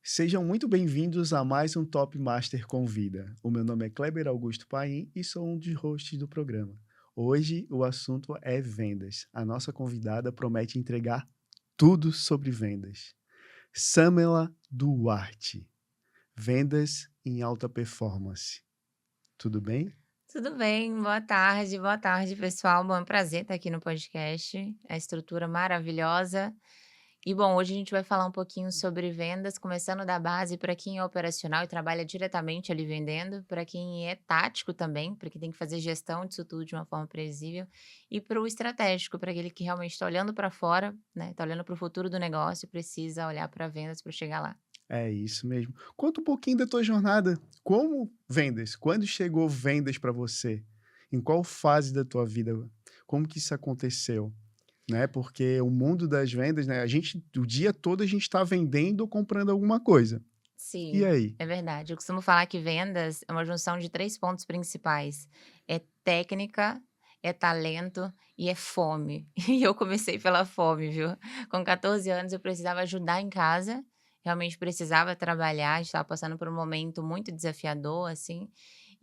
Sejam muito bem-vindos a mais um Top Master Convida. O meu nome é Kleber Augusto Paim e sou um dos hosts do programa. Hoje o assunto é vendas. A nossa convidada promete entregar tudo sobre vendas. Samela Duarte, vendas em alta performance. Tudo bem? Tudo bem, boa tarde, pessoal. Bom, é um prazer estar aqui no podcast. A estrutura maravilhosa. E bom, hoje a gente vai falar um pouquinho sobre vendas, começando da base para quem é operacional e trabalha diretamente ali vendendo, para quem é tático também, para quem tem que fazer gestão disso tudo de uma forma previsível, e para o estratégico, para aquele que realmente está olhando para fora, né? Está olhando para o futuro do negócio e precisa olhar para vendas para chegar lá. É isso mesmo. Conta um pouquinho da tua jornada. Como vendas? Quando chegou vendas para você? Em qual fase da tua vida? Como que isso aconteceu? Né, porque o mundo das vendas, né, a gente o dia todo a gente está vendendo ou comprando alguma coisa. E Sim, aí? é verdade. Eu costumo falar que vendas é uma junção de 3 pontos principais: é técnica, é talento e é fome. E eu comecei pela fome, viu. Com 14 anos eu precisava ajudar em casa, realmente precisava trabalhar, estava passando por um momento muito desafiador, assim,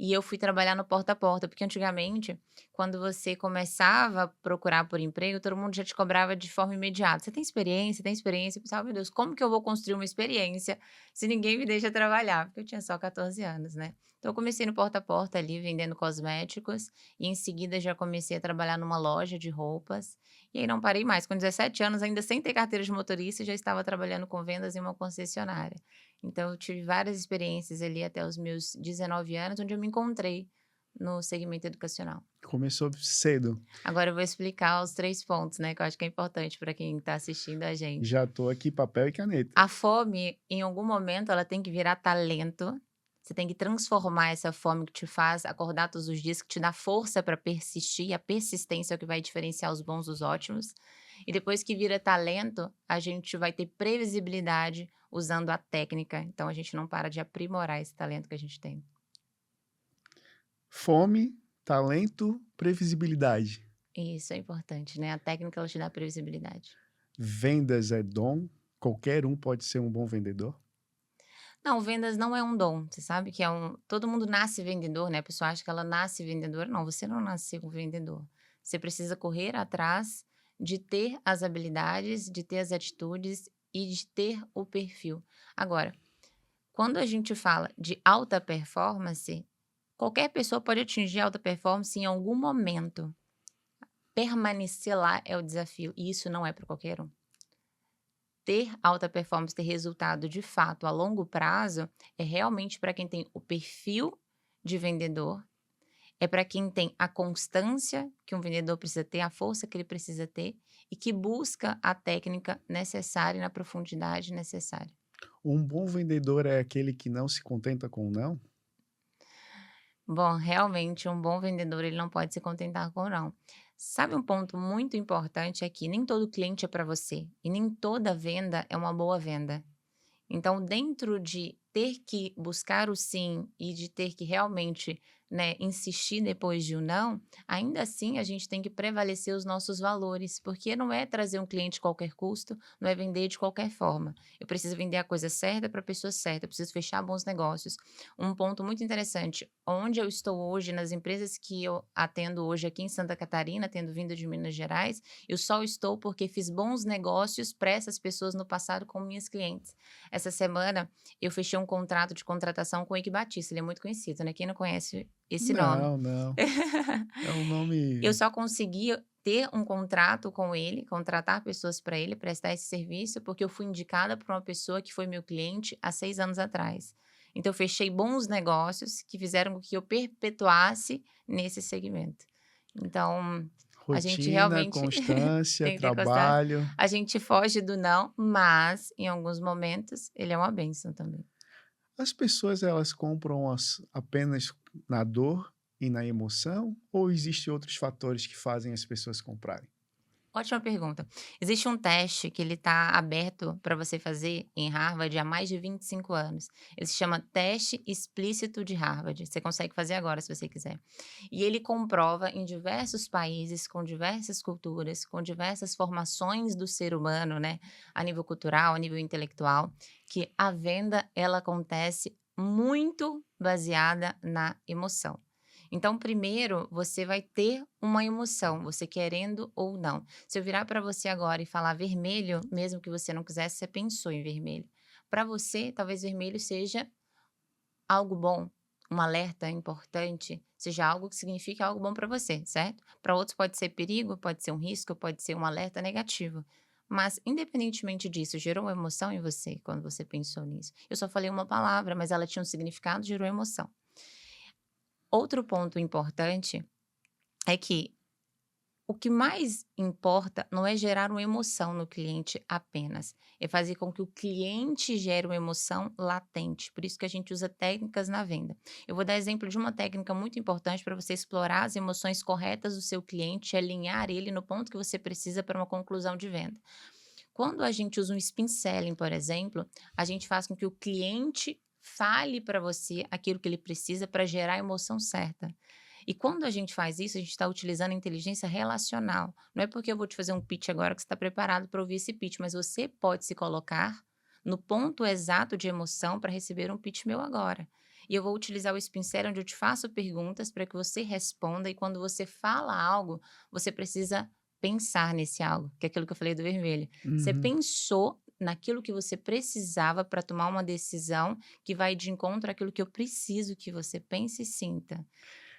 e eu fui trabalhar no porta a porta, porque antigamente, quando você começava a procurar por emprego, todo mundo já te cobrava de forma imediata: "Você tem experiência? Tem experiência?" Eu pensava: "Meu Deus, como que eu vou construir uma experiência se ninguém me deixa trabalhar", porque eu tinha só 14 anos, né. Então eu comecei no porta a porta ali vendendo cosméticos, e em seguida já comecei a trabalhar numa loja de roupas, e aí não parei mais. Com 17 anos, ainda sem ter carteira de motorista, já estava trabalhando com vendas em uma concessionária. Então eu tive várias experiências ali até os meus 19 anos, onde eu me encontrei no segmento educacional. Começou cedo. Agora eu vou explicar os 3 pontos, né, que eu acho que é importante para quem está assistindo a gente. Já tô aqui papel e caneta. A fome, em algum momento, ela tem que virar talento. Você tem que transformar essa fome que te faz acordar todos os dias, que te dá força para persistir, a persistência é o que vai diferenciar os bons dos ótimos. E depois que vira talento, a gente vai ter previsibilidade usando a técnica, então a gente não para de aprimorar esse talento que a gente tem. Fome, talento, previsibilidade. Isso é importante, né, a técnica ela te dá previsibilidade. Vendas é dom, qualquer um pode ser um bom vendedor? Não, vendas não é um dom, você sabe que todo mundo nasce vendedor, né, a pessoa acha que ela nasce vendedora, não, você não nasceu vendedor. Você precisa correr atrás de ter as habilidades, de ter as atitudes e de ter o perfil. Agora, quando a gente fala de alta performance, qualquer pessoa pode atingir alta performance em algum momento. Permanecer lá é o desafio e isso não é para qualquer um. Ter alta performance, ter resultado de fato a longo prazo, é realmente para quem tem o perfil de vendedor, é para quem tem a constância que um vendedor precisa ter, a força que ele precisa ter e que busca a técnica necessária e na profundidade necessária. Um bom vendedor é aquele que não se contenta com o não? Bom, realmente um bom vendedor ele não pode se contentar com não. Sabe um ponto muito importante é que nem todo cliente é para você e nem toda venda é uma boa venda. Então, dentro de ter que buscar o sim e de ter que realmente, né, insistir depois de um não, ainda assim a gente tem que prevalecer os nossos valores, porque não é trazer um cliente de qualquer custo, não é vender de qualquer forma. Eu preciso vender a coisa certa para a pessoa certa, eu preciso fechar bons negócios. Um ponto muito interessante, onde eu estou hoje, nas empresas que eu atendo hoje aqui em Santa Catarina, tendo vindo de Minas Gerais, eu só estou porque fiz bons negócios para essas pessoas no passado com minhas clientes. Essa semana eu fechei um contrato de contratação com o Eike Batista, ele é muito conhecido, né, quem não conhece esse nome? Não, não. É um Eu nome. só consegui ter um contrato com ele, contratar pessoas para ele, prestar esse serviço, porque eu fui indicada por uma pessoa que foi meu cliente há 6 anos atrás. Então eu fechei bons negócios que fizeram com que eu perpetuasse nesse segmento. Então, a gente Rotina, realmente constância, tem que ter constância. trabalho. A gente foge do não, mas em alguns momentos ele é uma bênção também. As pessoas elas compram apenas na dor e na emoção ou existem outros fatores que fazem as pessoas comprarem? Ótima pergunta. Existe um teste que ele está aberto para você fazer em Harvard há mais de 25 anos. Ele se chama Teste Explícito de Harvard. Você consegue fazer agora se você quiser. E ele comprova em diversos países, com diversas culturas, com diversas formações do ser humano, né, a nível cultural, a nível intelectual, que a venda ela acontece muito baseada na emoção. Então, primeiro, você vai ter uma emoção, você querendo ou não. Se eu virar para você agora e falar vermelho, mesmo que você não quisesse, você pensou em vermelho. Para você, talvez vermelho seja algo bom, um alerta importante, seja algo que signifique algo bom para você, certo? Para outros pode ser perigo, pode ser um risco, pode ser um alerta negativo. Mas, independentemente disso, gerou uma emoção em você quando você pensou nisso. Eu só falei uma palavra, mas ela tinha um significado, gerou emoção. Outro ponto importante é que o que mais importa não é gerar uma emoção no cliente apenas, é fazer com que o cliente gere uma emoção latente. Por isso que a gente usa técnicas na venda. Eu vou dar exemplo de uma técnica muito importante para você explorar as emoções corretas do seu cliente e alinhar ele no ponto que você precisa para uma conclusão de venda. Quando a gente usa um spin selling, por exemplo, a gente faz com que o cliente fale para você aquilo que ele precisa para gerar a emoção certa. E quando a gente faz isso, a gente está utilizando a inteligência relacional. Não é porque eu vou te fazer um pitch agora que você está preparado para ouvir esse pitch, mas você pode se colocar no ponto exato de emoção para receber um pitch meu agora. E eu vou utilizar o Spin Selling, onde eu te faço perguntas para que você responda, e quando você fala algo, você precisa pensar nesse algo, que é aquilo que eu falei do vermelho. Você Uhum. pensou naquilo que você precisava para tomar uma decisão que vai de encontro àquilo que eu preciso que você pense e sinta.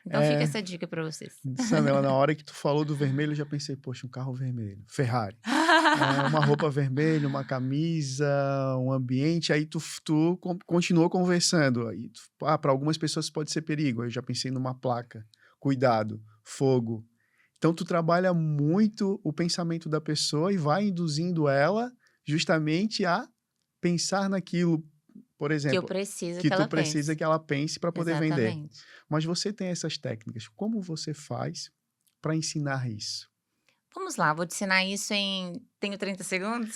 Então fica É, essa dica para vocês. Sanela, na hora que tu falou do vermelho, eu já pensei: "Poxa, um carro vermelho, Ferrari". Uma roupa vermelha, uma camisa, um ambiente, aí tu continuou conversando, aí para algumas pessoas pode ser perigo, aí eu já pensei numa placa, cuidado, fogo. Então tu trabalha muito o pensamento da pessoa e vai induzindo ela justamente a pensar naquilo, por Que eu exemplo, preciso que que tu ela precisa pense. que ela pense para poder vender. Exatamente. Mas você tem essas técnicas, como você faz para ensinar isso? Vamos lá, vou te ensinar isso em tenho 30 segundos?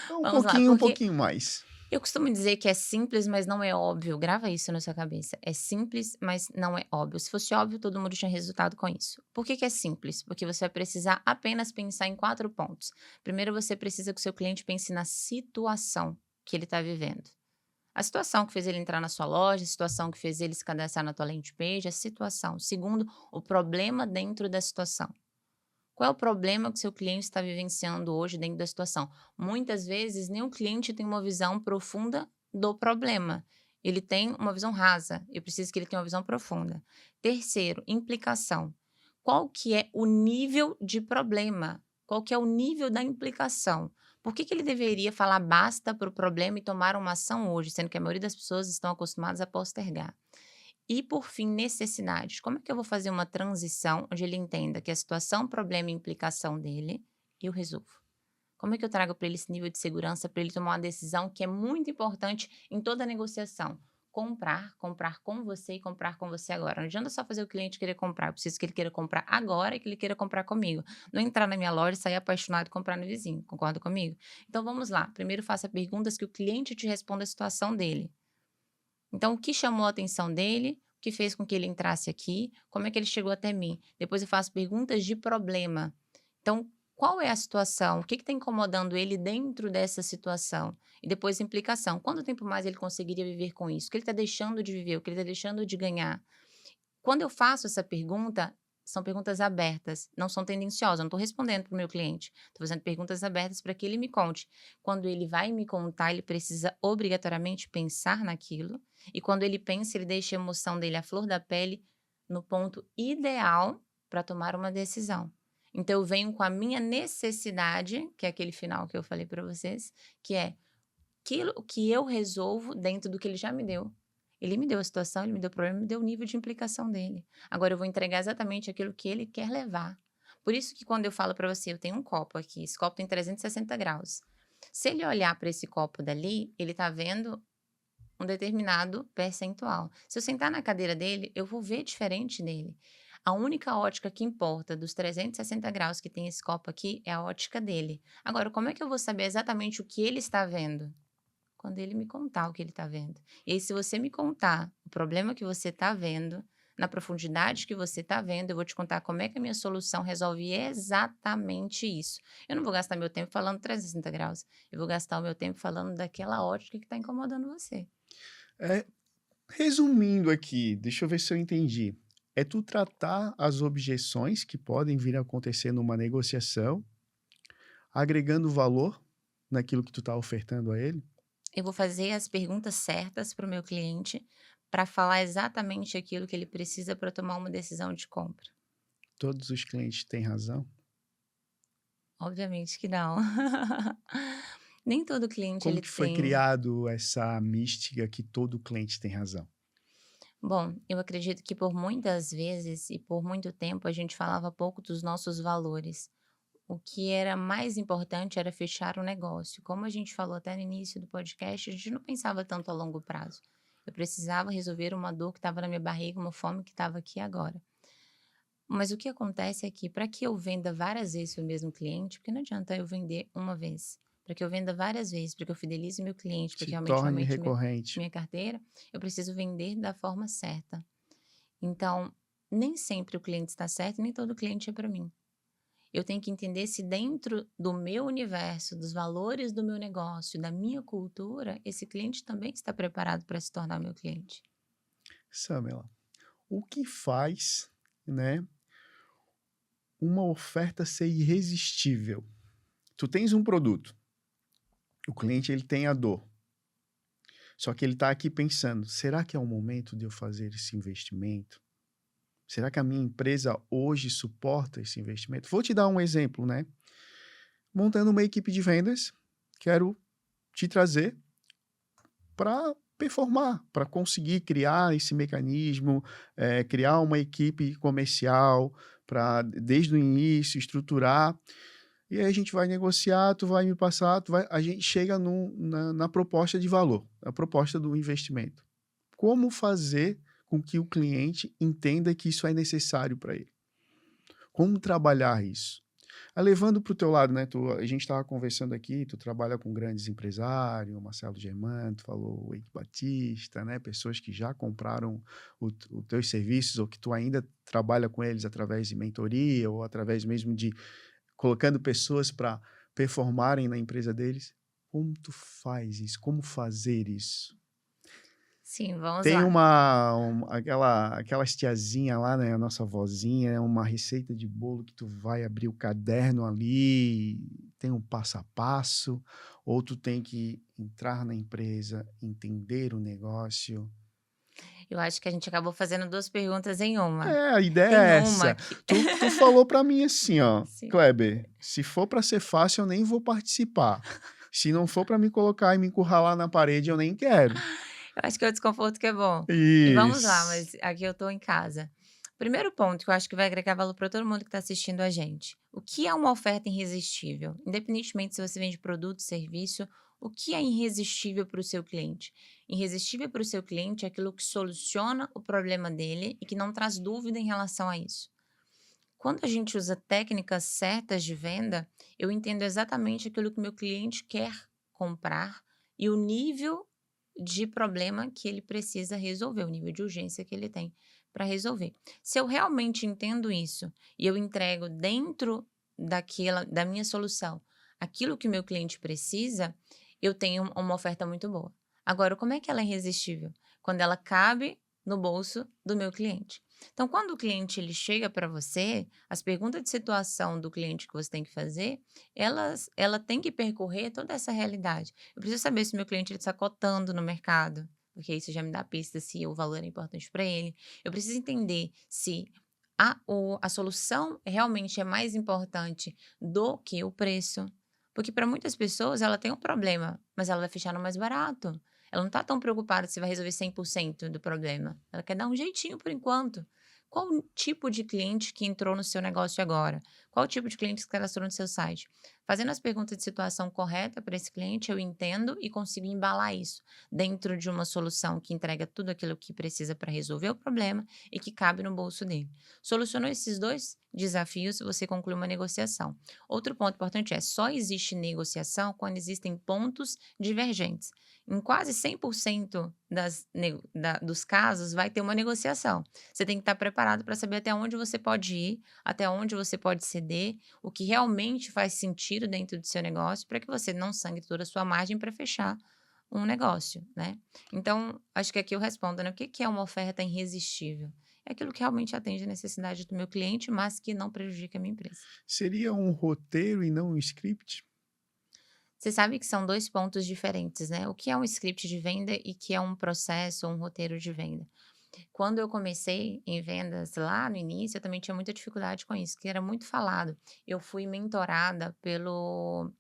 Vamos lá, Um porque pouquinho mais. eu costumo dizer que é simples, mas não é óbvio. Grava isso na sua cabeça. É simples, mas não é óbvio. Se fosse óbvio, todo mundo tinha resultado com isso. Por que que é simples? Porque você vai precisar apenas pensar em 4 pontos. Primeiro, você precisa que o seu cliente pense na situação que ele está vivendo. A situação que fez ele entrar na sua loja, a situação que fez ele se cadastrar na tua landing page, a situação. Segundo, o problema dentro da situação. Qual é o problema que o seu cliente está vivenciando hoje dentro da situação? Muitas vezes, nem o cliente tem uma visão profunda do problema. Ele tem uma visão rasa. Eu preciso que ele tenha uma visão profunda. Terceiro, implicação. Qual que é o nível de problema? Qual que é o nível da implicação? Por que que ele deveria falar basta para o problema e tomar uma ação hoje, sendo que a maioria das pessoas estão acostumadas a postergar? E, por fim, necessidades. Como é que eu vou fazer uma transição onde ele entenda que a situação, problema e implicação dele, eu resolvo? Como é que eu trago para ele esse nível de segurança para ele tomar uma decisão que é muito importante em toda negociação? Comprar, comprar com você e comprar com você agora. Não adianta só fazer o cliente querer comprar. Eu preciso que ele queira comprar agora e que ele queira comprar comigo. Não entrar na minha loja e sair apaixonado e comprar no vizinho. Concorda comigo? Então vamos lá. Primeiro faça perguntas que o cliente te responda a situação dele. Então, o que chamou a atenção dele, o que fez com que ele entrasse aqui, como é que ele chegou até mim? Depois eu faço perguntas de problema. Então, qual é a situação? O que está incomodando ele dentro dessa situação? E depois implicação. Quanto tempo mais ele conseguiria viver com isso? O que ele está deixando de viver? O que ele está deixando de ganhar? Quando eu faço essa pergunta, são perguntas abertas, não são tendenciosas, eu não estou respondendo para o meu cliente, estou fazendo perguntas abertas para que ele me conte. Quando ele vai me contar, ele precisa obrigatoriamente pensar naquilo, e quando ele pensa, ele deixa a emoção dele à flor da pele no ponto ideal para tomar uma decisão. Então eu venho com a minha necessidade, que é aquele final que eu falei para vocês, que é aquilo que eu resolvo dentro do que ele já me deu. Ele me deu a situação, ele me deu o problema, me deu o nível de implicação dele. Agora eu vou entregar exatamente aquilo que ele quer levar. Por isso que quando eu falo para você, eu tenho um copo aqui, esse copo tem 360 graus. Se ele olhar para esse copo dali, ele está vendo um determinado percentual. Se eu sentar na cadeira dele, eu vou ver diferente dele. A única ótica que importa dos 360 graus que tem esse copo aqui é a ótica dele. Agora, como é que eu vou saber exatamente o que ele está vendo? Quando ele me contar o que ele está vendo. E aí, se você me contar o problema que você está vendo, na profundidade que você está vendo, eu vou te contar como é que a minha solução resolve exatamente isso. Eu não vou gastar meu tempo falando 360 graus. Eu vou gastar o meu tempo falando daquela ótica que está incomodando você. É, resumindo aqui, deixa eu ver se eu entendi. É tu tratar as objeções que podem vir a acontecer numa negociação, agregando valor naquilo que tu está ofertando a ele. Eu vou fazer as perguntas certas para o meu cliente para falar exatamente aquilo que ele precisa para tomar uma decisão de compra. Todos os clientes têm razão. Obviamente que não. Nem todo cliente Como ele que foi tem. criado essa mística que todo cliente tem razão? Bom, eu acredito que por muitas vezes e por muito tempo a gente falava pouco dos nossos valores. O que era mais importante era fechar o negócio. Como a gente falou até no início do podcast, a gente não pensava tanto a longo prazo. Eu precisava resolver uma dor que estava na minha barriga, uma fome que estava aqui agora. Mas o que acontece é que para que eu venda várias vezes para o mesmo cliente, porque não adianta eu vender uma vez. Para que eu venda várias vezes, para que eu fidelize meu cliente, para que Se realmente torne aumente recorrente. minha carteira, eu preciso vender da forma certa. Então, nem sempre o cliente está certo, nem todo cliente é para mim. Eu tenho que entender se dentro do meu universo, dos valores do meu negócio, da minha cultura, esse cliente também está preparado para se tornar meu cliente. Samela, o que faz, né, uma oferta ser irresistível? Tu tens um produto, o cliente ele tem a dor, só que ele está aqui pensando, será que é o momento de eu fazer esse investimento? Será que a minha empresa hoje suporta esse investimento? Vou te dar um exemplo, né? Montando uma equipe de vendas, quero te trazer para performar, para conseguir criar esse mecanismo, criar uma equipe comercial, para desde o início estruturar. E aí a gente vai negociar, tu vai me passar, a gente chega na proposta de valor, a proposta do investimento. Como fazer com que o cliente entenda que isso é necessário para ele? Como trabalhar isso? Levando para o teu lado, né? A gente estava conversando aqui, tu trabalha com grandes empresários, o Marcelo Germano, tu falou o Eike Batista, né? Pessoas que já compraram os teus serviços ou que tu ainda trabalha com eles através de mentoria ou através mesmo de colocando pessoas para performarem na empresa deles. Como tu faz isso? Como fazer isso? Sim, vamos Tem lá. aquelas tiazinha lá, né, a nossa vozinha, é uma receita de bolo que tu vai abrir o caderno ali, tem um passo a passo, ou tu tem que entrar na empresa, entender o negócio. Eu acho que a gente acabou fazendo duas perguntas em uma. A ideia Tem é uma essa. que. Tu falou para mim assim, ó, Sim. Kleber, se for para ser fácil, eu nem vou participar. Se não for para me colocar e me encurralar na parede, eu nem quero. Eu acho que é o desconforto que é bom. E vamos lá, Isso. mas aqui eu tô em casa. Primeiro ponto que eu acho que vai agregar valor para todo mundo que está assistindo a gente. O que é uma oferta irresistível? Independentemente se você vende produto, serviço, o que é irresistível para o seu cliente? Irresistível para o seu cliente é aquilo que soluciona o problema dele e que não traz dúvida em relação a isso. Quando a gente usa técnicas certas de venda, eu entendo exatamente aquilo que o meu cliente quer comprar e o nível de problema que ele precisa resolver, o nível de urgência que ele tem para resolver. Se eu realmente entendo isso e eu entrego dentro da minha solução aquilo que o meu cliente precisa, eu tenho uma oferta muito boa. Agora, como é que ela é irresistível? Quando ela cabe no bolso do meu cliente. Então, quando o cliente ele chega para você, as perguntas de situação do cliente que você tem que fazer, ela tem que percorrer toda essa realidade. Eu preciso saber se o meu cliente está cotando no mercado, porque isso já me dá pista se o valor é importante para ele. Eu preciso entender se a solução realmente é mais importante do que o preço. Porque para muitas pessoas ela tem um problema, mas ela vai fechar no mais barato. Ela não está tão preocupada se vai resolver 100% do problema. Ela quer dar um jeitinho por enquanto. Qual o tipo de cliente que entrou no seu negócio agora? Qual o tipo de cliente que se cadastrou no seu site? Fazendo as perguntas de situação correta para esse cliente, eu entendo e consigo embalar isso dentro de uma solução que entrega tudo aquilo que precisa para resolver o problema e que cabe no bolso dele. Solucionou esses dois desafios, você conclui uma negociação. Outro ponto importante é: só existe negociação quando existem pontos divergentes. Em quase 100% dos casos, vai ter uma negociação. Você tem que estar preparado para saber até onde você pode ir, até onde você pode ceder, o que realmente faz sentido dentro do seu negócio, para que você não sangre toda a sua margem para fechar um negócio, né. Então, acho que aqui eu respondo, né, o que que é uma oferta irresistível? É aquilo que realmente atende a necessidade do meu cliente, mas que não prejudica a minha empresa. Seria um roteiro e não um script? Você sabe que são 2 pontos diferentes, né, o que é um script de venda e que é um processo ou um roteiro de venda. Quando eu comecei em vendas lá no início, eu também tinha muita dificuldade com isso, que era muito falado. Eu fui mentorada pelo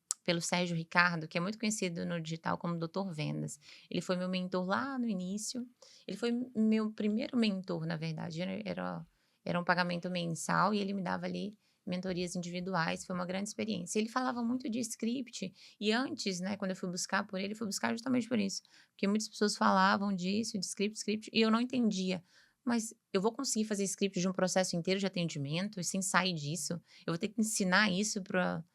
Sérgio Ricardo, que é muito conhecido no digital como Doutor Vendas. Ele foi meu mentor lá no início. Ele foi meu primeiro mentor, na verdade. Era um pagamento mensal e ele me dava ali mentorias individuais. Foi uma grande experiência. Ele falava muito de script e antes, né, quando eu fui buscar por ele, fui buscar justamente por isso. Porque muitas pessoas falavam disso, de script, e eu não entendia. Mas eu vou conseguir fazer script de um processo inteiro de atendimento e sem sair disso? Eu vou ter que ensinar isso para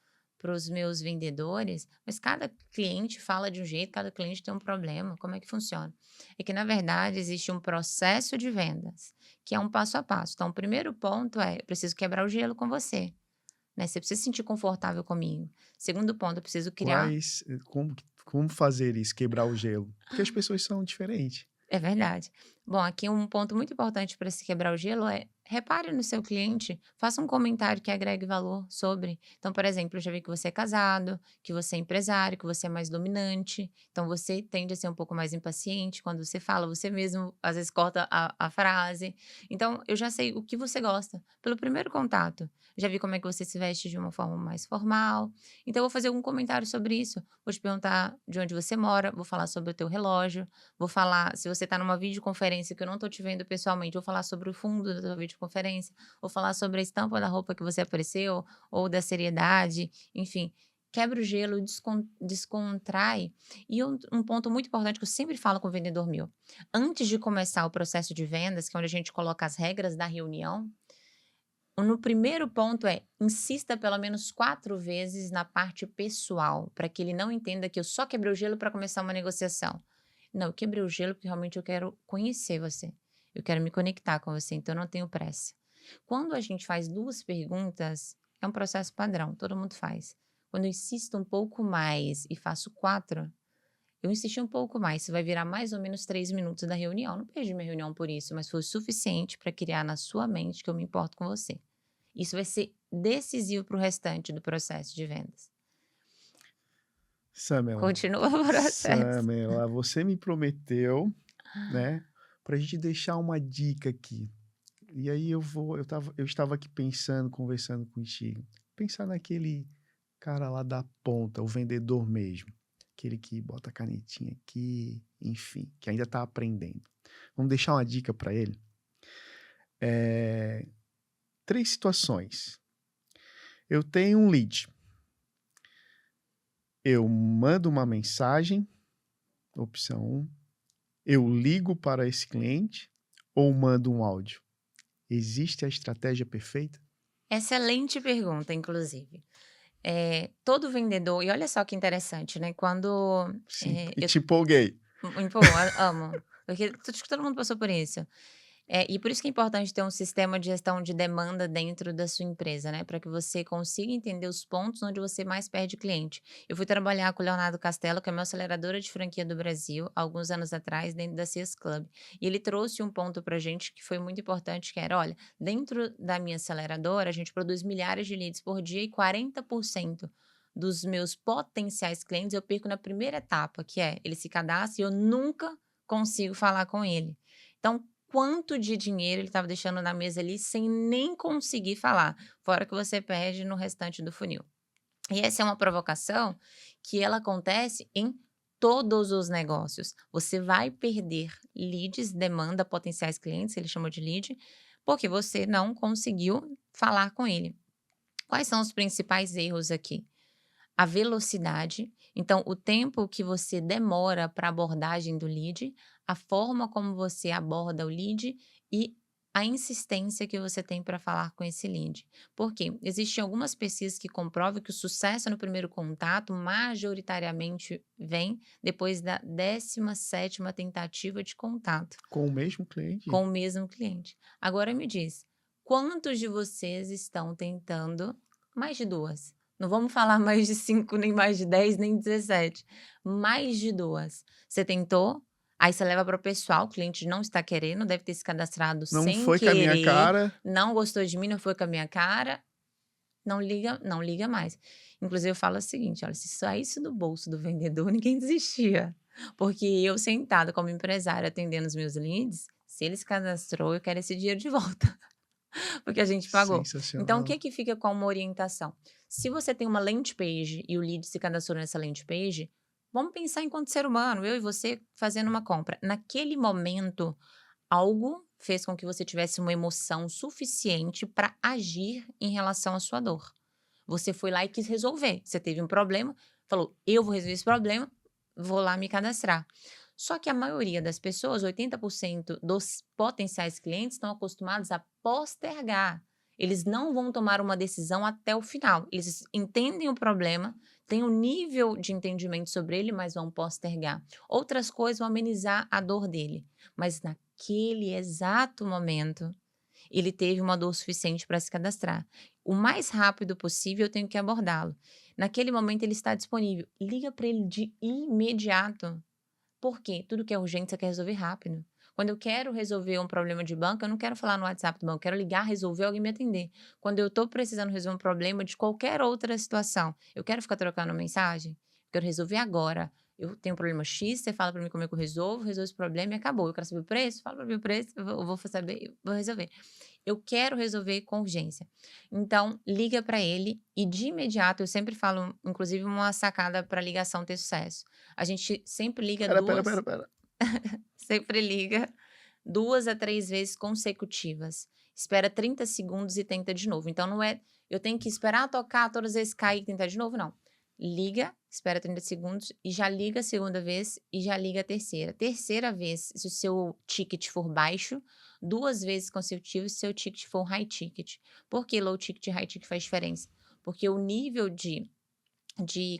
os meus vendedores? Mas cada cliente fala de um jeito, cada cliente tem um problema. Como é que funciona? É que, na verdade, existe um processo de vendas, que é um passo a passo. Então, o primeiro ponto é: eu preciso quebrar o gelo com você, né? Você precisa se sentir confortável comigo. Segundo ponto, eu preciso criar. Como fazer isso, quebrar o gelo? Porque as pessoas são diferentes. É verdade. Bom, aqui um ponto muito importante para se quebrar o gelo é: repare no seu cliente, faça um comentário que agregue valor sobre. Então, por exemplo, eu já vi que você é casado, que você é empresário, que você é mais dominante. Então, você tende a ser um pouco mais impaciente quando você fala, você mesmo às vezes corta a frase. Então, eu já sei o que você gosta pelo primeiro contato. Já vi como é que você se veste de uma forma mais formal. Então, eu vou fazer algum comentário sobre isso. Vou te perguntar de onde você mora, vou falar sobre o teu relógio. Vou falar, se você está numa videoconferência que eu não estou te vendo pessoalmente, vou falar sobre o fundo da tua videoconferência, vou falar sobre a estampa da roupa que você apareceu, ou da seriedade, enfim. Quebra o gelo, descontrai. E um ponto muito importante que eu sempre falo com o vendedor meu: antes de começar o processo de vendas, que é onde a gente coloca as regras da reunião, no primeiro ponto é: insista pelo menos 4 vezes na parte pessoal, para que ele não entenda que eu só quebrei o gelo para começar uma negociação. Não, eu quebrei o gelo porque realmente eu quero conhecer você. Eu quero me conectar com você, então eu não tenho pressa. Quando a gente faz 2 perguntas, é um processo padrão, todo mundo faz. Quando eu insisto um pouco mais e faço 4, eu insisti um pouco mais, isso vai virar mais ou menos 3 minutos da reunião. Não perdi minha reunião por isso, mas foi o suficiente para criar na sua mente que eu me importo com você. Isso vai ser decisivo para o restante do processo de vendas. Samela, Continua o processo. Samela, você me prometeu, né, pra gente deixar uma dica aqui. E aí eu estava aqui pensando, conversando contigo. Pensar naquele cara lá da ponta, o vendedor mesmo. Aquele que bota a canetinha aqui, enfim, que ainda está aprendendo. Vamos deixar uma dica para ele? 3 situações. Eu tenho um lead. Eu mando uma mensagem, opção 1. Eu ligo para esse cliente ou mando um áudio? Existe a estratégia perfeita? Excelente pergunta, inclusive. Todo vendedor, e olha só que interessante, né, quando, Sim, e eu te empolguei. pô, amo, porque acho que todo mundo passou por isso. E por isso que é importante ter um sistema de gestão de demanda dentro da sua empresa, né, para que você consiga entender os pontos onde você mais perde cliente. Eu fui trabalhar com o Leonardo Castelo, que é meu aceleradora de franquia do Brasil, alguns anos atrás, dentro da Sears Club. E ele trouxe um ponto pra gente que foi muito importante, que era: olha, dentro da minha aceleradora, a gente produz milhares de leads por dia e 40% dos meus potenciais clientes eu perco na primeira etapa, que é: ele se cadastra e eu nunca consigo falar com ele. Então, quanto de dinheiro ele estava deixando na mesa ali sem nem conseguir falar, fora que você perde no restante do funil. E essa é uma provocação que ela acontece em todos os negócios. Você vai perder leads, demanda, potenciais clientes, ele chamou de lead, porque você não conseguiu falar com ele. Quais são os principais erros aqui? a velocidade, então o tempo que você demora para abordagem do lead, a forma como você aborda o lead e a insistência que você tem para falar com esse lead. Porque existem algumas pesquisas que comprovam que o sucesso no primeiro contato majoritariamente vem depois da 17ª tentativa de contato Com o mesmo cliente? com o mesmo cliente. Agora me diz, quantos de vocês estão tentando mais de 2? Não vamos falar mais de 5, nem mais de 10, nem 17. Mais de 2. Você tentou, aí você leva para o pessoal, o cliente não está querendo, deve ter se cadastrado Não sem foi com a minha querer, cara. não gostou de mim, não foi com a minha cara, não liga mais. Inclusive eu falo o seguinte: "Olha, se saísse do bolso do vendedor, ninguém desistia". Porque eu sentada como empresária atendendo os meus leads, se ele se cadastrou, eu quero esse dinheiro de volta, porque a gente pagou. Então o Sensacional. que fica como orientação? Se você tem uma landing page e o lead se cadastrou nessa landing page, vamos pensar enquanto ser humano, eu e você fazendo uma compra. Naquele momento, algo fez com que você tivesse uma emoção suficiente para agir em relação à sua dor. Você foi lá e quis resolver. Você teve um problema, falou: "Eu vou resolver esse problema, vou lá me cadastrar". Só que a maioria das pessoas, 80% dos potenciais clientes, estão acostumados a postergar. Eles não vão tomar uma decisão até o final. Eles entendem o problema, têm um nível de entendimento sobre ele, mas vão postergar. Outras coisas vão amenizar a dor dele, mas naquele exato momento ele teve uma dor suficiente para se cadastrar. O mais rápido possível eu tenho que abordá-lo. Naquele momento ele está disponível, liga para ele de imediato. Por quê? Tudo que é urgente você quer resolver rápido. Quando eu quero resolver um problema de banco, eu não quero falar no WhatsApp do banco, eu quero ligar, resolver, alguém me atender. Quando eu estou precisando resolver um problema de qualquer outra situação, eu quero ficar trocando mensagem, eu quero resolver agora. Eu tenho um problema X, você fala para mim como é que eu resolvo esse problema e acabou. Eu quero saber o preço, fala para mim o preço, eu vou saber, eu vou resolver. Eu quero resolver com urgência. Então, liga para ele e de imediato, eu sempre falo, inclusive uma sacada para ligação ter sucesso. A gente sempre liga Espera, espera, 2, espera, espera. sempre liga 2 a 3 vezes consecutivas. Espera 30 segundos e tenta de novo. Então não é, eu tenho que esperar tocar, todas as vezes cair e tentar de novo, não. Liga, espera 30 segundos e já liga a segunda vez e já liga a terceira. Terceira vez, se o seu ticket for baixo, 2 vezes consecutivas se o seu ticket for high ticket. Por que low ticket e high ticket faz diferença? Porque o nível de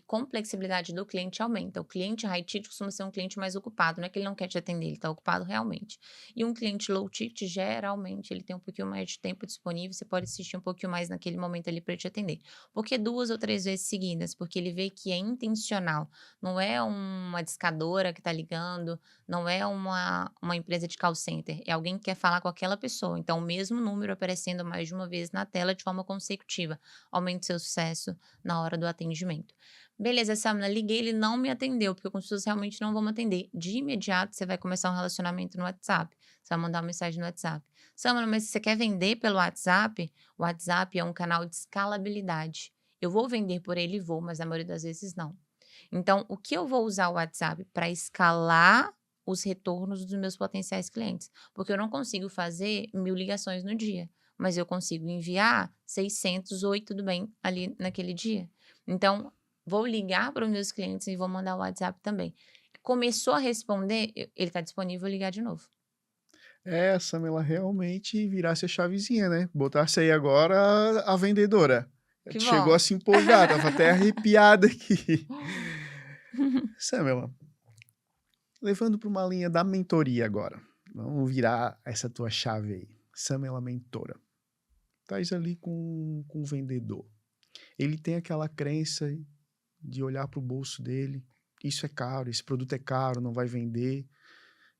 complexibilidade do cliente aumenta. O cliente high ticket costuma ser um cliente mais ocupado, não é que ele não quer te atender, ele está ocupado realmente. E um cliente low ticket, geralmente, ele tem um pouquinho mais de tempo disponível, você pode assistir um pouquinho mais naquele momento ali para te atender. Por que 2 ou 3 vezes seguidas? Porque ele vê que é intencional, não é uma discadora que está ligando, não é uma empresa de call center, é alguém que quer falar com aquela pessoa. Então, o mesmo número aparecendo mais de uma vez na tela de forma consecutiva, aumenta o seu sucesso na hora do atendimento. Beleza, Samna, liguei, ele não me atendeu, porque algumas pessoas realmente não vão me atender. De imediato, você vai começar um relacionamento no WhatsApp. Você vai mandar uma mensagem no WhatsApp. Samna, mas se você quer vender pelo WhatsApp, o WhatsApp é um canal de escalabilidade. Eu vou vender por ele, vou, mas na maioria das vezes não. Então, o que eu vou usar o WhatsApp para escalar os retornos dos meus potenciais clientes? Porque eu não consigo fazer 1000 ligações no dia, mas eu consigo enviar 600, oi, tudo bem, ali naquele dia. Então, vou ligar para os meus clientes e vou mandar o WhatsApp também. Começou a responder, ele está disponível, vou ligar de novo. É, a Samela realmente virasse a chavezinha, né? Botasse aí agora a vendedora. Que Chegou a bom. se empolgar, tava até arrepiada aqui. Samela, levando para uma linha da mentoria agora. Vamos virar essa tua chave aí. Samela mentora. Estás ali com o vendedor. Ele tem aquela crença de olhar para o bolso dele. Isso é caro, esse produto é caro, não vai vender.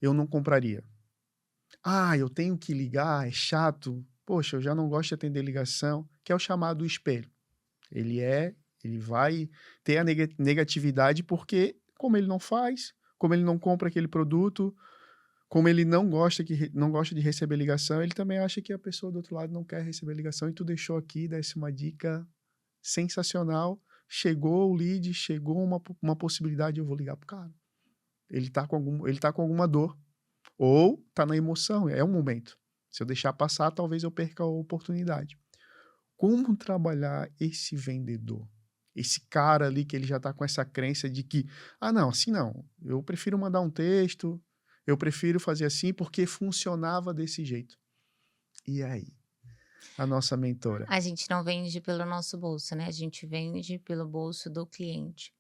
Eu não compraria. Ah, eu tenho que ligar, é chato. Poxa, eu já não gosto de atender ligação, que é o chamado espelho. Ele vai ter a negatividade porque, como ele não faz, como ele não compra aquele produto, como ele não gosta de receber ligação, ele também acha que a pessoa do outro lado não quer receber ligação. E tu deixou aqui, desse uma dica sensacional. Chegou o lead, chegou uma possibilidade, eu vou ligar pro cara. Ele tá com alguma dor. Ou tá na emoção, é um momento. Se eu deixar passar, talvez eu perca a oportunidade. Como trabalhar esse vendedor? Esse cara ali que ele já tá com essa crença de que: "Ah, não, assim não, eu prefiro mandar um texto, eu prefiro fazer assim porque funcionava desse jeito". E aí, a nossa mentora? A gente não vende pelo nosso bolso, né, a gente vende pelo bolso do cliente.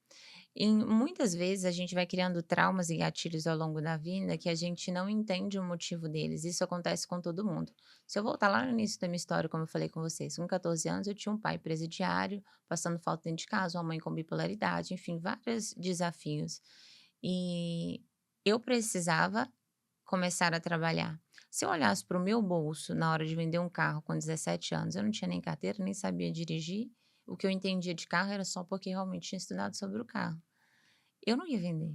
E muitas vezes a gente vai criando traumas e gatilhos ao longo da vida que a gente não entende o motivo deles. Isso acontece com todo mundo. Se eu voltar lá no início da minha história, como eu falei com vocês, com 14 anos eu tinha um pai presidiário, passando falta dentro de casa, uma mãe com bipolaridade, enfim, vários desafios. E eu precisava começar a trabalhar. Se eu olhasse para o meu bolso na hora de vender um carro com 17 anos, eu não tinha nem carteira, nem sabia dirigir. O que eu entendia de carro era só porque realmente tinha estudado sobre o carro. Eu não ia vender,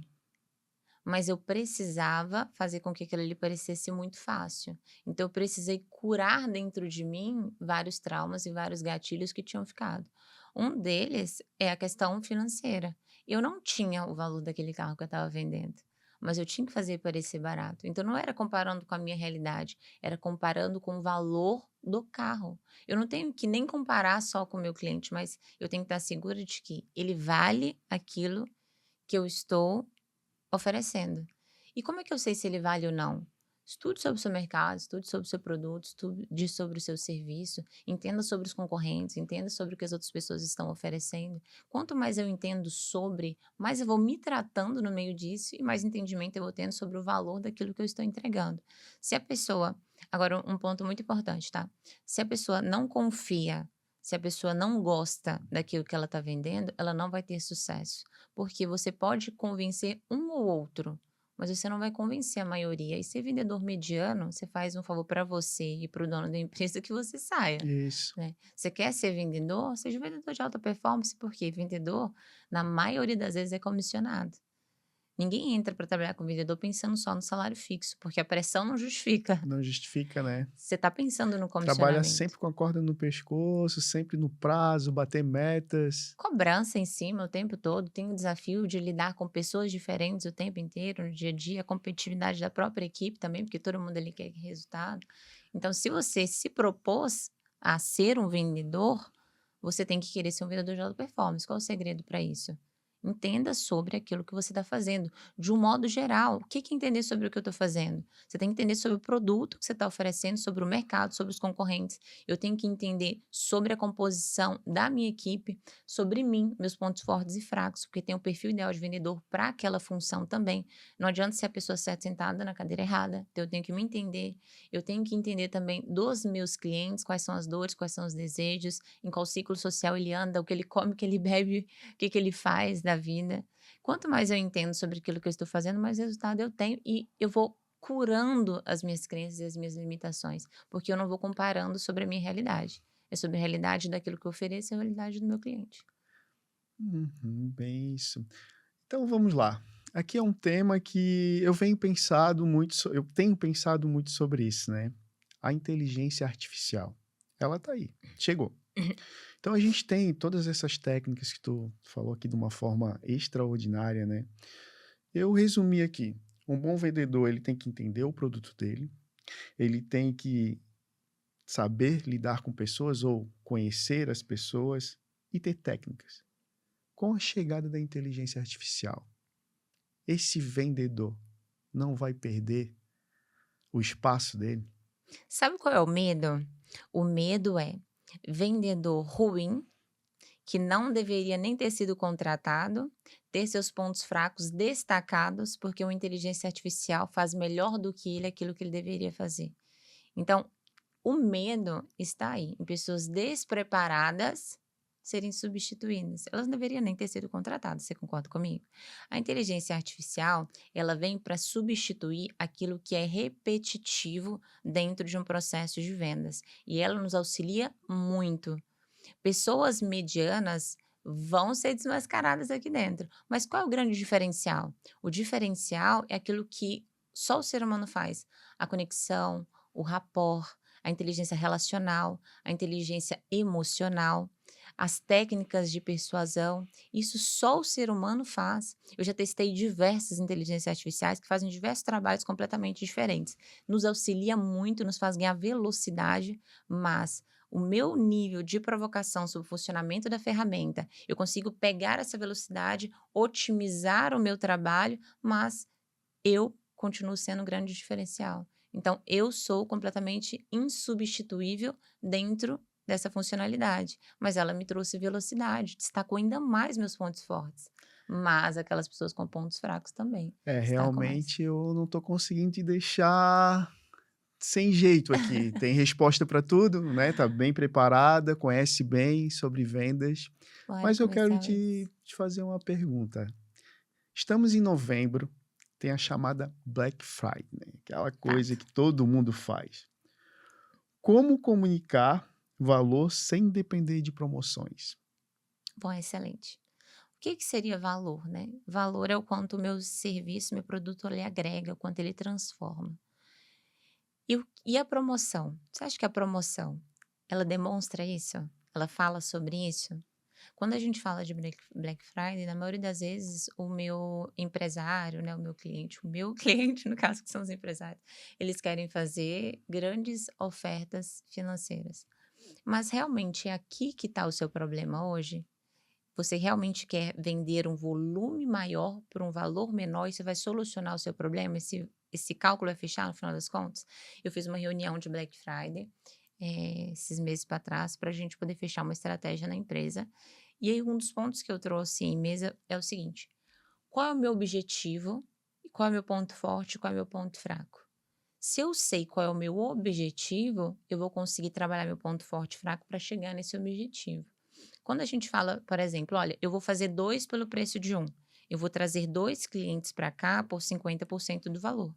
mas eu precisava fazer com que aquilo ali parecesse muito fácil. Então eu precisei curar dentro de mim vários traumas e vários gatilhos que tinham ficado. Um deles é a questão financeira. Eu não tinha o valor daquele carro que eu estava vendendo, mas eu tinha que fazer parecer barato. Então não era comparando com a minha realidade, era comparando com o valor do carro. Eu não tenho que nem comparar só com o meu cliente, mas eu tenho que estar segura de que ele vale aquilo que eu estou oferecendo. E como é que eu sei se ele vale ou não? Estude sobre o seu mercado, estude sobre o seu produto, estude sobre o seu serviço, entenda sobre os concorrentes, entenda sobre o que as outras pessoas estão oferecendo. Quanto mais eu entendo sobre, mais eu vou me tratando no meio disso e mais entendimento eu vou tendo sobre o valor daquilo que eu estou entregando. Se a pessoa, agora um ponto muito importante, tá? Se a pessoa não confia, se a pessoa não gosta daquilo que ela está vendendo, ela não vai ter sucesso. Porque você pode convencer um ou outro, mas você não vai convencer a maioria. E ser vendedor mediano, você faz um favor para você e para o dono da empresa que você saia, Isso. né. Você quer ser vendedor? Seja um vendedor de alta performance, porque vendedor, na maioria das vezes, é comissionado. Ninguém entra para trabalhar com vendedor pensando só no salário fixo, porque a pressão não justifica. Não justifica, né? Você está pensando no Trabalha comissionamento. sempre com a corda no pescoço, sempre no prazo, bater metas. Cobrança em cima o tempo todo, tem o desafio de lidar com pessoas diferentes o tempo inteiro, no dia a dia, a competitividade da própria equipe também, porque todo mundo ali quer resultado. Então, se você se propôs a ser um vendedor, você tem que querer ser um vendedor de alta performance. Qual o segredo para isso? Entenda sobre aquilo que você está fazendo, de um modo geral. O que que é entender sobre o que eu estou fazendo? Você tem que entender sobre o produto que você está oferecendo, sobre o mercado, sobre os concorrentes. Eu tenho que entender sobre a composição da minha equipe, sobre mim, meus pontos fortes e fracos, porque tem o perfil ideal de vendedor para aquela função também. Não adianta ser a pessoa certa sentada na cadeira errada. Então eu tenho que me entender. Eu tenho que entender também dos meus clientes, quais são as dores, quais são os desejos, em qual ciclo social ele anda, o que ele come, o que ele bebe, o que que ele faz da vida. Quanto mais eu entendo sobre aquilo que eu estou fazendo, mais resultado eu tenho e eu vou curando as minhas crenças e as minhas limitações, porque eu não vou comparando sobre a minha realidade. É sobre a realidade daquilo que eu ofereço e a realidade do meu cliente. Uhum, bem isso. Então vamos lá. Aqui é um tema que eu tenho pensado muito sobre isso, né? A inteligência artificial. Ela tá aí, chegou. Então a gente tem todas essas técnicas que tu falou aqui de uma forma extraordinária, né? Eu resumi aqui. Um bom vendedor, ele tem que entender o produto dele, ele tem que saber lidar com pessoas ou conhecer as pessoas e ter técnicas. Com a chegada da inteligência artificial, esse vendedor não vai perder o espaço dele? Sabe qual é o medo? O medo é vendedor ruim, que não deveria nem ter sido contratado, ter seus pontos fracos destacados, porque uma inteligência artificial faz melhor do que ele aquilo que ele deveria fazer. Então, o medo está aí, em pessoas despreparadas serem substituídas. Elas não deveriam nem ter sido contratadas, você concorda comigo? A inteligência artificial, ela vem para substituir aquilo que é repetitivo dentro de um processo de vendas, e ela nos auxilia muito. Pessoas medianas vão ser desmascaradas aqui dentro. Mas qual é o grande diferencial? O diferencial é aquilo que só o ser humano faz: a conexão, o rapport, a inteligência relacional, a inteligência emocional, as técnicas de persuasão. Isso só o ser humano faz. Eu já testei diversas inteligências artificiais que fazem diversos trabalhos completamente diferentes. Nos auxilia muito, nos faz ganhar velocidade, mas o meu nível de provocação sobre o funcionamento da ferramenta, eu consigo pegar essa velocidade, otimizar o meu trabalho, mas eu continuo sendo um grande diferencial. Então, eu sou completamente insubstituível dentro dessa funcionalidade, mas ela me trouxe velocidade, destacou ainda mais meus pontos fortes. Mas aquelas pessoas com pontos fracos também É, destacam mais. realmente eu não tô conseguindo te deixar sem jeito aqui. Tem resposta para tudo, né, tá bem preparada, conhece bem sobre vendas. Bora Mas eu quero começar te isso. te fazer uma pergunta. Estamos em novembro, tem a chamada Black Friday, né, aquela coisa Fato. que todo mundo faz. Como comunicar valor sem depender de promoções? Bom, excelente. O que que seria valor, né? Valor é o quanto o meu serviço, meu produto, ele agrega, o quanto ele transforma. E a promoção? Você acha que a promoção, ela demonstra isso? Ela fala sobre isso? Quando a gente fala de Black Friday, na maioria das vezes, o meu empresário, né, o meu cliente, no caso, que são os empresários, eles querem fazer grandes ofertas financeiras. Mas realmente é aqui que está o seu problema hoje? Você realmente quer vender um volume maior por um valor menor e você vai solucionar o seu problema? Esse cálculo vai fechar no final das contas? Eu fiz uma reunião de Black Friday, esses meses para trás, para a gente poder fechar uma estratégia na empresa. E aí, um dos pontos que eu trouxe em mesa é o seguinte: qual é o meu objetivo? E qual é o meu ponto forte? E qual é o meu ponto fraco? Se eu sei qual é o meu objetivo, eu vou conseguir trabalhar meu ponto forte e fraco para chegar nesse objetivo. Quando a gente fala, por exemplo, olha, eu vou fazer 2 pelo preço de um, eu vou trazer 2 clientes para cá por 50% do valor.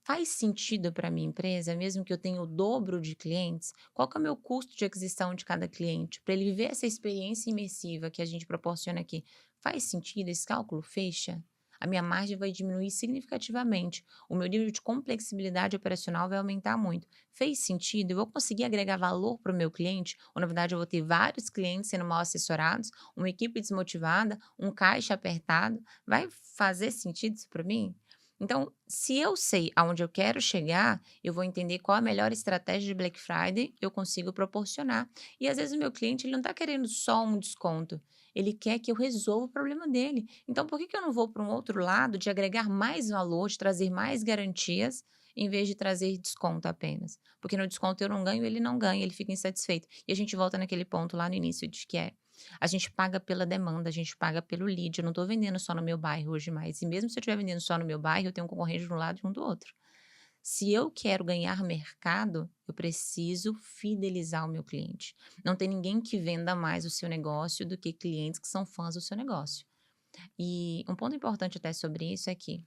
Faz sentido para minha empresa, mesmo que eu tenha o dobro de clientes? Qual que é o meu custo de aquisição de cada cliente? Para ele viver essa experiência imersiva que a gente proporciona aqui, faz sentido? Esse cálculo fecha? A minha margem vai diminuir significativamente. O meu nível de complexibilidade operacional vai aumentar muito. Fez sentido? Eu vou conseguir agregar valor para o meu cliente? Ou, na verdade, eu vou ter vários clientes sendo mal assessorados, uma equipe desmotivada, um caixa apertado? Vai fazer sentido isso para mim? Então, se eu sei aonde eu quero chegar, eu vou entender qual a melhor estratégia de Black Friday eu consigo proporcionar. E às vezes o meu cliente ele não está querendo só um desconto, ele quer que eu resolva o problema dele. Então, por que que eu não vou para um outro lado de agregar mais valor, de trazer mais garantias, em vez de trazer desconto apenas? Porque no desconto eu não ganho, ele não ganha, ele fica insatisfeito. E a gente volta naquele ponto lá no início de que é a gente paga pela demanda, a gente paga pelo lead. Eu não estou vendendo só no meu bairro hoje mais. E mesmo se eu estiver vendendo só no meu bairro, eu tenho um concorrente de um lado e um do outro. Se eu quero ganhar mercado, eu preciso fidelizar o meu cliente. Não tem ninguém que venda mais o seu negócio do que clientes que são fãs do seu negócio. E um ponto importante até sobre isso é que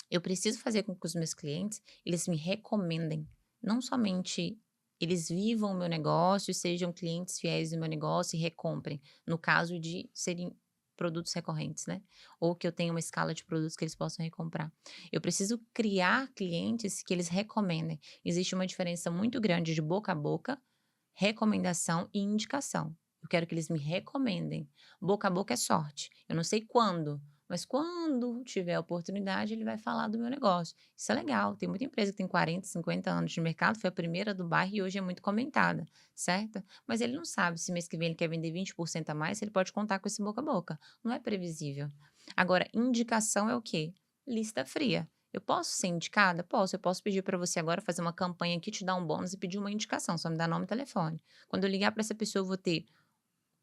eu preciso fazer com que os meus clientes, eles me recomendem, não somente eles vivam o meu negócio e sejam clientes fiéis do meu negócio e recomprem, no caso de serem produtos recorrentes, né, ou que eu tenha uma escala de produtos que eles possam recomprar. Eu preciso criar clientes que eles recomendem. Existe uma diferença muito grande de boca a boca, recomendação e indicação. Eu quero que eles me recomendem. Boca a boca é sorte. Eu não sei quando, mas quando tiver oportunidade, ele vai falar do meu negócio. Isso é legal. Tem muita empresa que tem 40, 50 anos de mercado, foi a primeira do bairro e hoje é muito comentada, certo? Mas ele não sabe se mês que vem ele quer vender 20% a mais, se ele pode contar com esse boca a boca. Não é previsível. Agora, indicação é o quê? Lista fria. Eu posso ser indicada? Posso. Eu posso pedir para você agora fazer uma campanha aqui, te dar um bônus e pedir uma indicação, só me dá nome e telefone. Quando eu ligar para essa pessoa, eu vou ter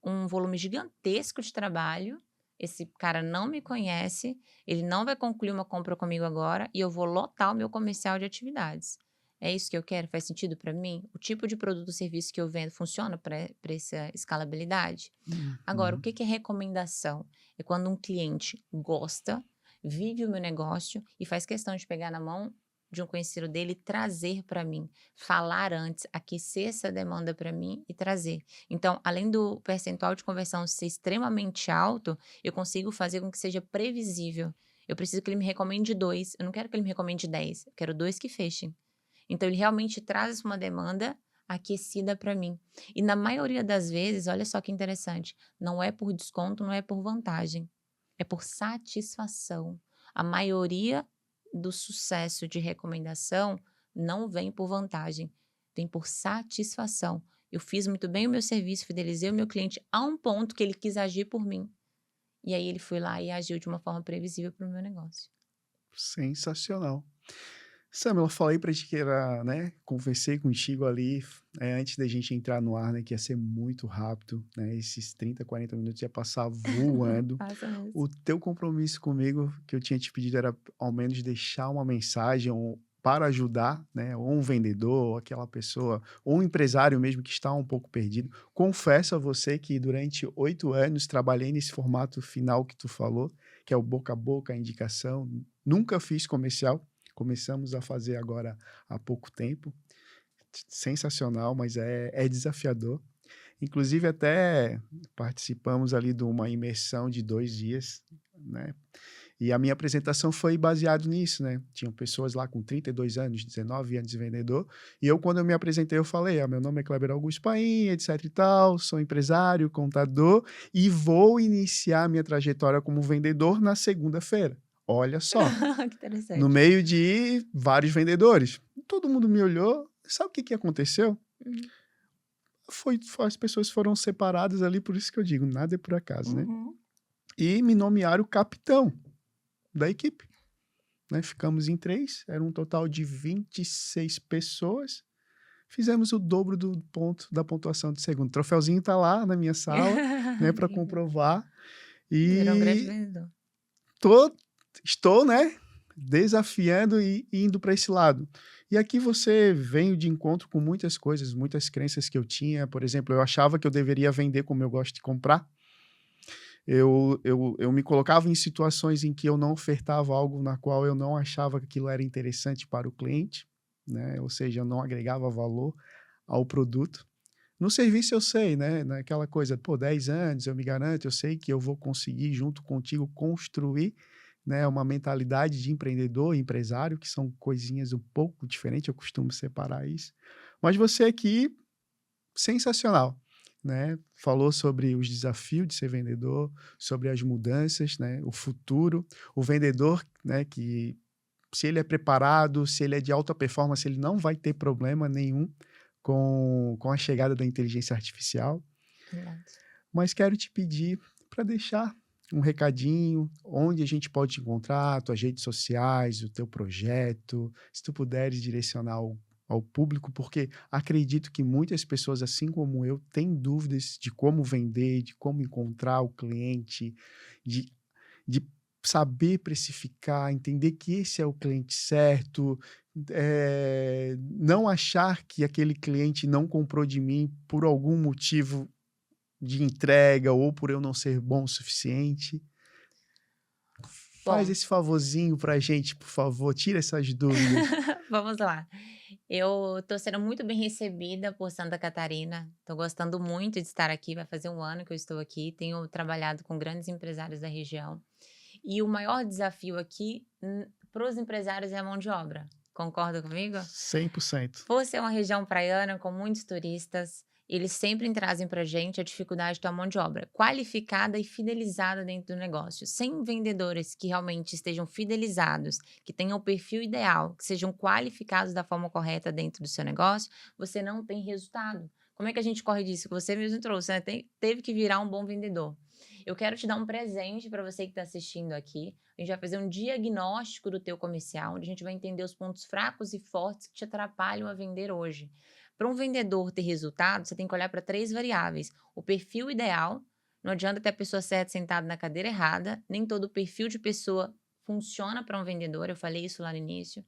um volume gigantesco de trabalho. Esse cara não me conhece, ele não vai concluir uma compra comigo agora e eu vou lotar o meu comercial de atividades. É isso que eu quero? Faz sentido para mim? O tipo de produto ou serviço que eu vendo funciona para essa escalabilidade? Agora, o Uhum. que que é recomendação? É quando um cliente gosta, vive o meu negócio e faz questão de pegar na mão de um conhecido dele e trazer para mim, falar antes, aquecer essa demanda para mim e trazer. Então, além do percentual de conversão ser extremamente alto, eu consigo fazer com que seja previsível. Eu preciso que ele me recomende 2, eu não quero que ele me recomende 10, eu quero 2 que fechem. Então ele realmente traz uma demanda aquecida para mim. E na maioria das vezes, olha só que interessante, não é por desconto, não é por vantagem, é por satisfação. A maioria do sucesso de recomendação não vem por vantagem, vem por satisfação. Eu fiz muito bem o meu serviço, fidelizei o meu cliente a um ponto que ele quis agir por mim. E aí ele foi lá e agiu de uma forma previsível para o meu negócio. Sensacional. Samuel, eu falei pra ti que era, né, conversei contigo ali, antes da gente entrar no ar, né, que ia ser muito rápido, né, esses 30, 40 minutos ia passar voando. Passa mesmo. O teu compromisso comigo, que eu tinha te pedido, era ao menos deixar uma mensagem para ajudar, né, ou um vendedor, ou aquela pessoa, ou um empresário mesmo que está um pouco perdido. Confesso a você que durante 8 anos trabalhei nesse formato final que tu falou, que é o boca a boca, a indicação. Nunca fiz comercial, começamos a fazer agora há pouco tempo. Sensacional, mas é desafiador. Inclusive, até participamos ali de uma imersão de 2 dias, né, e a minha apresentação foi baseado nisso, né, tinham pessoas lá com 32 anos, 19 anos de vendedor, e eu quando eu me apresentei eu falei: "Ah, meu nome é Kleber Augusto Paim, etc e tal, sou empresário, contador e vou iniciar minha trajetória como vendedor na segunda-feira". Olha só, Que no interessante. meio de vários vendedores. Todo mundo me olhou, sabe o que que aconteceu? Uhum. As pessoas foram separadas ali, por isso que eu digo, nada é por acaso, né. Uhum. E me nomearam capitão da equipe, né, ficamos em 3, era um total de 26 pessoas, fizemos o dobro do ponto da pontuação de segundo. O troféuzinho tá lá na minha sala, né, para Legal. comprovar, Virou um grande e vendedor. tô estou, né, desafiando e indo para esse lado. E aqui você veio de encontro com muitas coisas, muitas crenças que eu tinha, por exemplo, eu achava que eu deveria vender como eu gosto de comprar. Eu me colocava em situações em que eu não ofertava algo na qual eu não achava que aquilo era interessante para o cliente, né, ou seja, eu não agregava valor ao produto. No serviço eu sei, né, naquela coisa, pô, 10 anos eu me garanto, eu sei que eu vou conseguir junto contigo construir, né, uma mentalidade de empreendedor, empresário, que são coisinhas um pouco diferentes, eu costumo separar isso. Mas você aqui sensacional, né, falou sobre os desafios de ser vendedor, sobre as mudanças, né, o futuro, o vendedor, né, que se ele é preparado, se ele é de alta performance, ele não vai ter problema nenhum com a chegada da inteligência artificial. Verdade. Mas quero te pedir para deixar um recadinho, onde a gente pode te encontrar, tuas redes sociais, o teu projeto, se tu puderes direcionar ao público, porque acredito que muitas pessoas, assim como eu, têm dúvidas de como vender, de como encontrar o cliente, de de saber precificar, entender que esse é o cliente certo, não achar que aquele cliente não comprou de mim por algum motivo de entrega ou por eu não ser bom o suficiente. Faz Bom, esse favorzinho pra gente, por favor, tira essas dúvidas. vamos lá. Eu tô sendo muito bem recebida por Santa Catarina, tô gostando muito de estar aqui, vai fazer 1 ano que eu estou aqui, tenho trabalhado com grandes empresários da região. E o maior desafio aqui, para os empresários é a mão de obra. Concorda comigo? 100%. Por ser uma região praiana com muitos turistas, eles sempre trazem para a gente a dificuldade da mão de obra qualificada e fidelizada dentro do negócio. Sem vendedores que realmente estejam fidelizados, que tenham o perfil ideal, que sejam qualificados da forma correta dentro do seu negócio, você não tem resultado. Como é que a gente corre disso? Que você mesmo trouxe, né? Teve que virar um bom vendedor. Eu quero te dar um presente para você que está assistindo aqui. A gente vai fazer um diagnóstico do teu comercial, onde a gente vai entender os pontos fracos e fortes que te atrapalham a vender hoje. Para um vendedor ter resultado, você tem que olhar para 3 variáveis: o perfil ideal, não adianta ter a pessoa certa sentada na cadeira errada, nem todo perfil de pessoa funciona para um vendedor, eu falei isso lá no início.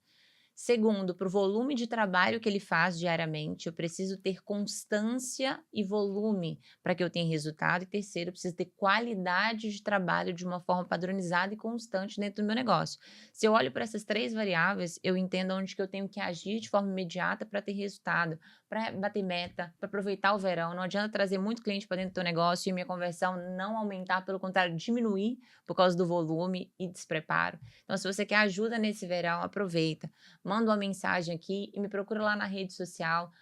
Segundo, para o volume de trabalho que ele faz diariamente, eu preciso ter constância e volume para que eu tenha resultado. E terceiro, eu preciso ter qualidade de trabalho de uma forma padronizada e constante dentro do meu negócio. Se eu olho para essas 3 variáveis, eu entendo onde que eu tenho que agir de forma imediata para ter resultado, para bater meta, para aproveitar o verão. Não adianta trazer muito cliente para dentro do teu negócio e minha conversão não aumentar, pelo contrário, diminuir por causa do volume e despreparo. Então, se você quer ajuda nesse verão, aproveita. Manda uma mensagem aqui e me procura lá na rede social,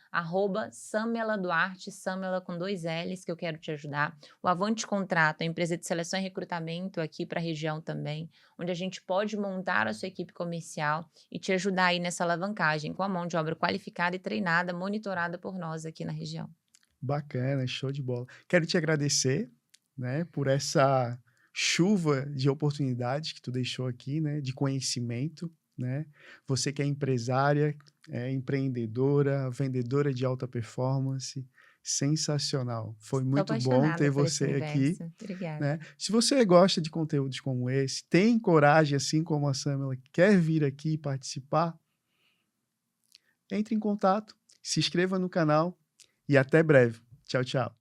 @Samela Duarte, Samela com 2 L's, que eu quero te ajudar. O Avante Contrato, a empresa de seleção e recrutamento aqui para a região também, onde a gente pode montar a sua equipe comercial e te ajudar aí nessa alavancagem com a mão de obra qualificada e treinada, monitorada por nós aqui na região. Bacana, show de bola. Quero te agradecer, né, por essa chuva de oportunidades que tu deixou aqui, né, de conhecimento, né? Você que é empresária, é empreendedora, vendedora de alta performance, sensacional. Foi Estou muito bom ter apaixonada por esse você aqui, universo. né? Obrigada. Se você gosta de conteúdos como esse, tem coragem, assim como a Samela, quer vir aqui e participar, entre em contato, se inscreva no canal e até breve. Tchau, tchau.